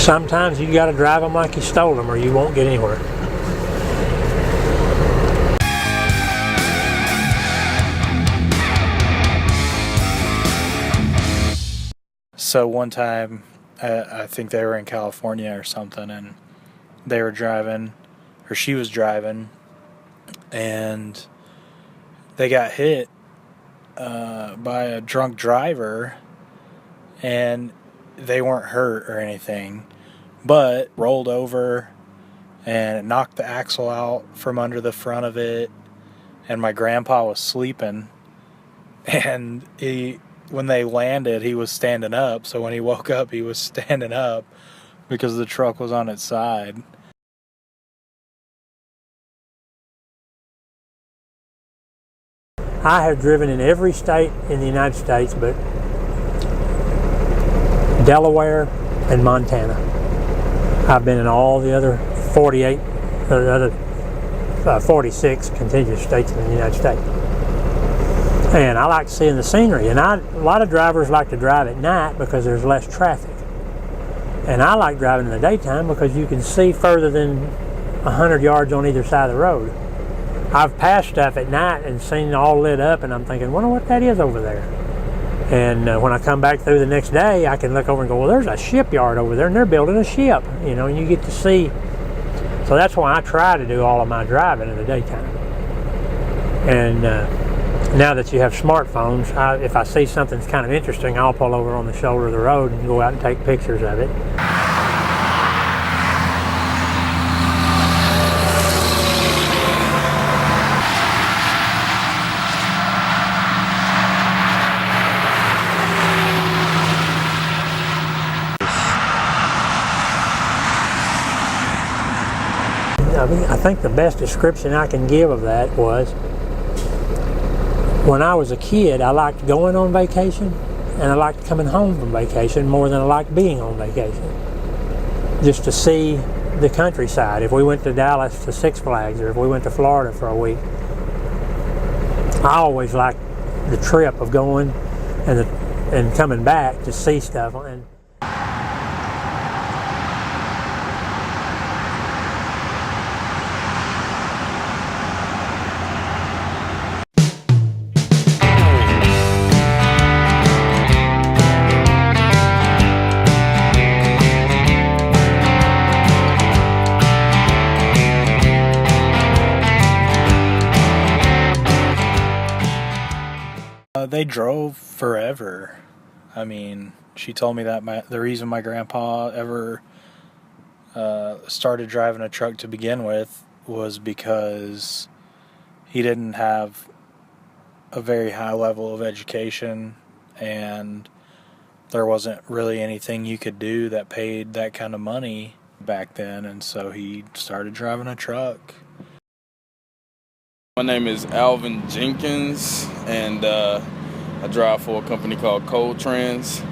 Sometimes you got to drive them like you stole them or you won't get anywhere. So one time, I think they were in California or something, and they were driving, or she was driving, and they got hit by a drunk driver, and they weren't hurt or anything, but rolled over and it knocked the axle out from under the front of it, and my grandpa was sleeping, and when they landed, he was standing up, so when he woke up, he was standing up because the truck was on its side. I have driven in every state in the United States but Delaware and Montana. I've been in all the other 46 contiguous states in the United States. And I like seeing the scenery. And a lot of drivers like to drive at night because there's less traffic. And I like driving in the daytime because you can see further than 100 yards on either side of the road. I've passed stuff at night and seen it all lit up, and I'm thinking, wonder what that is over there. And when I come back through the next day, I can look over and go, well, there's a shipyard over there, and they're building a ship, you know, and you get to see. So that's why I try to do all of my driving in the daytime. And now that you have smartphones, if I see something's kind of interesting, I'll pull over on the shoulder of the road and go out and take pictures of it. I think the best description I can give of that was, when I was a kid, I liked going on vacation, and I liked coming home from vacation more than I liked being on vacation. Just to see the countryside. If we went to Dallas to Six Flags, or if we went to Florida for a week, I always liked the trip of going and coming back to see stuff. And they drove forever. I mean, she told me that the reason my grandpa ever started driving a truck to begin with was because he didn't have a very high level of education, and there wasn't really anything you could do that paid that kind of money back then, and so he started driving a truck. My name is Alvin Jenkins, and I drive for a company called Cold Trans.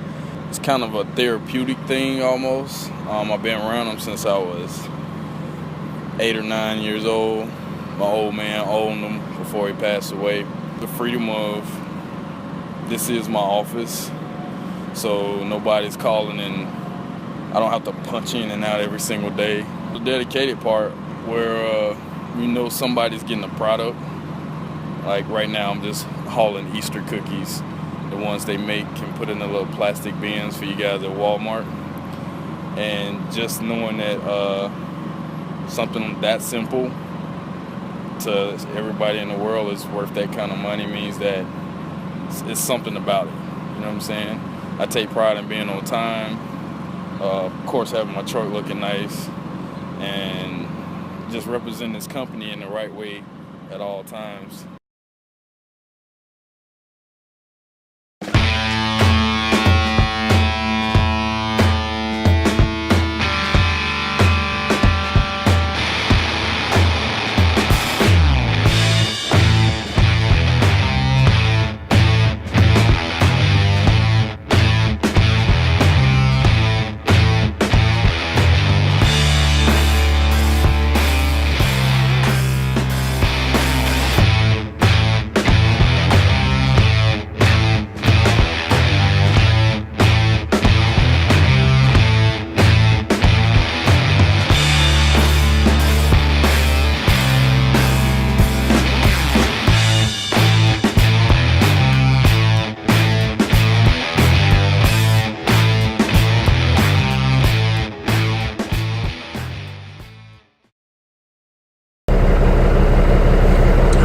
It's kind of a therapeutic thing almost. I've been around them since I was 8 or 9 years old. My old man owned them before he passed away. The freedom of, this is my office, so nobody's calling and I don't have to punch in and out every single day. The dedicated part where you know somebody's getting a product. Like right now I'm just hauling Easter cookies, the ones they make and put in the little plastic bins for you guys at Walmart. And just knowing that something that simple to everybody in the world is worth that kind of money means that it's something about it. You know what I'm saying? I take pride in being on time, of course having my truck looking nice, and just representing this company in the right way at all times.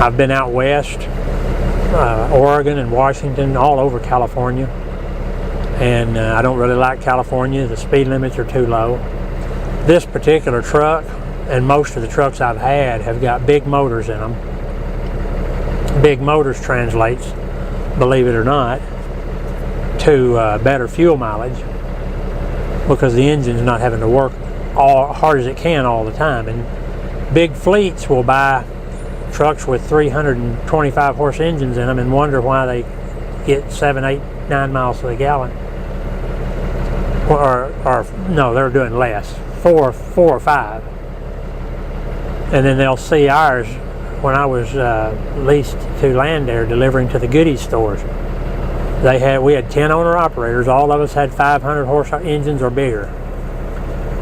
I've been out west, Oregon and Washington, all over California. And I don't really like California. The speed limits are too low. This particular truck, and most of the trucks I've had, have got big motors in them. Big motors translates, believe it or not, to better fuel mileage, because the engine's not having to work hard as it can all the time. And big fleets will buy trucks with 325 horse engines in them and wonder why they get 7, 8, 9 miles to the gallon. Or no, they're doing less, 4 or 5. And then they'll see ours. When I was leased to Landair delivering to the goodies stores, we had 10 owner operators. All of us had 500 horse engines or bigger,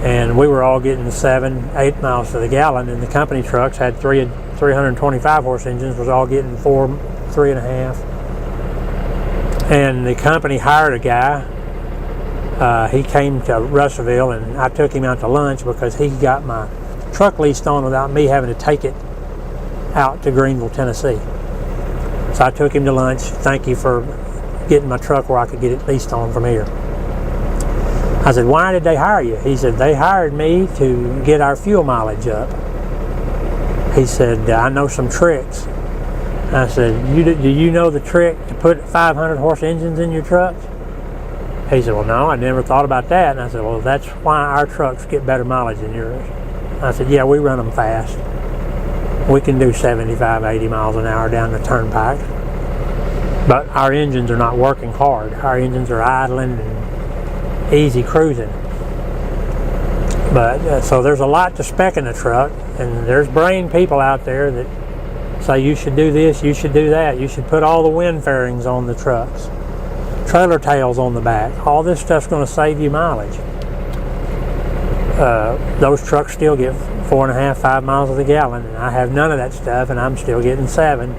and we were all getting 7, 8 miles to the gallon. And the company trucks had 325 horse engines, was all getting 4, 3.5. And the company hired a guy. He came to Russellville, and I took him out to lunch because he got my truck leased on without me having to take it out to Greenville, Tennessee. So I took him to lunch. Thank you for getting my truck where I could get it leased on from here. I said, why did they hire you? He said, they hired me to get our fuel mileage up. He said, I know some tricks. I said, do you know the trick to put 500 horse engines in your trucks? He said, well, no, I never thought about that. And I said, well, that's why our trucks get better mileage than yours. I said, yeah, we run them fast. We can do 75, 80 miles an hour down the turnpike. But our engines are not working hard. Our engines are idling and easy cruising. But so there's a lot to spec in a truck, and there's brain people out there that say you should do this, you should do that, you should put all the wind fairings on the trucks, trailer tails on the back. All this stuff's going to save you mileage. Those trucks still get 4.5, 5 miles to the gallon, and I have none of that stuff, and I'm still getting 7.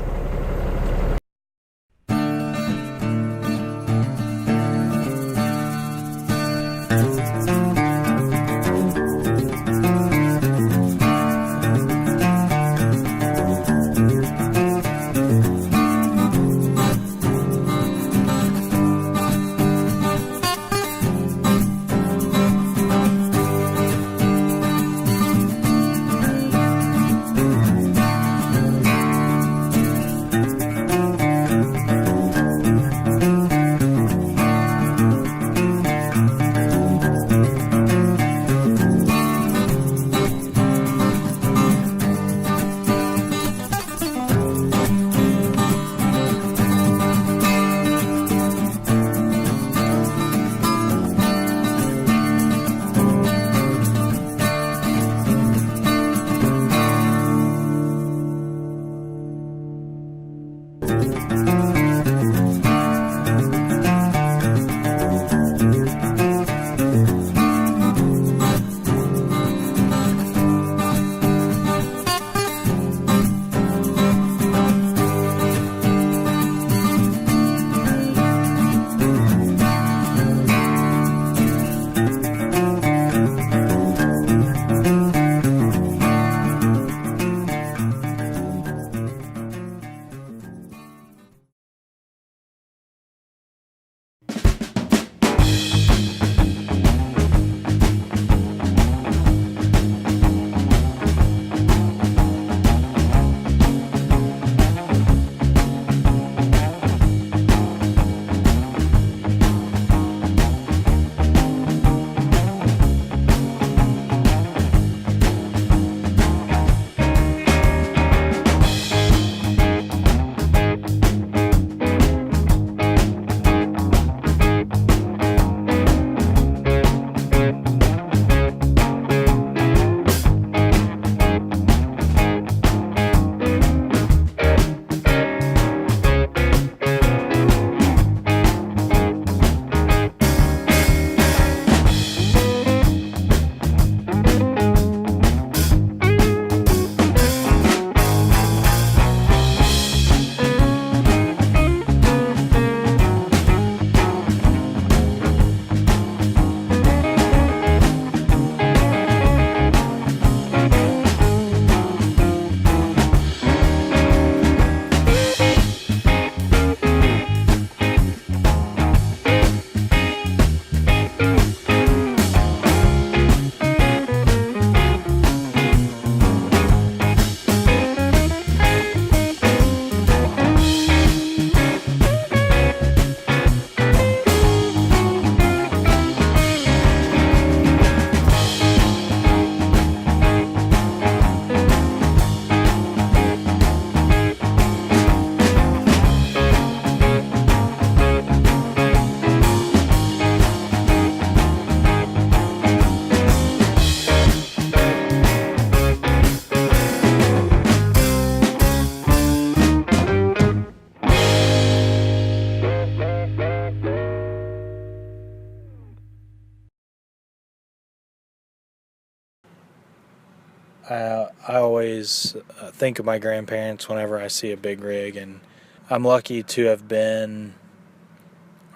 I always think of my grandparents whenever I see a big rig, and I'm lucky to have been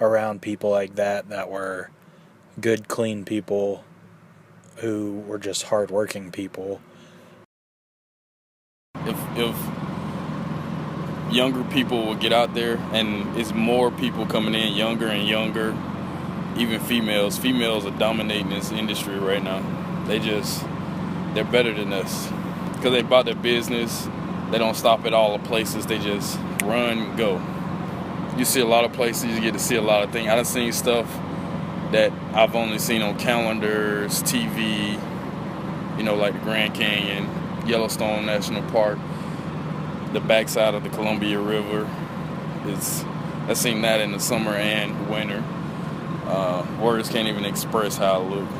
around people like that were good, clean people who were just hardworking people. If younger people would get out there, and it's more people coming in, younger and younger, even females. Females are dominating this industry right now. They're better than us because they about their business. They don't stop at all the places. They just run and go. You see a lot of places. You get to see a lot of things. I done seen stuff that I've only seen on calendars, TV, like the Grand Canyon, Yellowstone National Park, the backside of the Columbia River. I've seen that in the summer and winter. Words can't even express how it looks.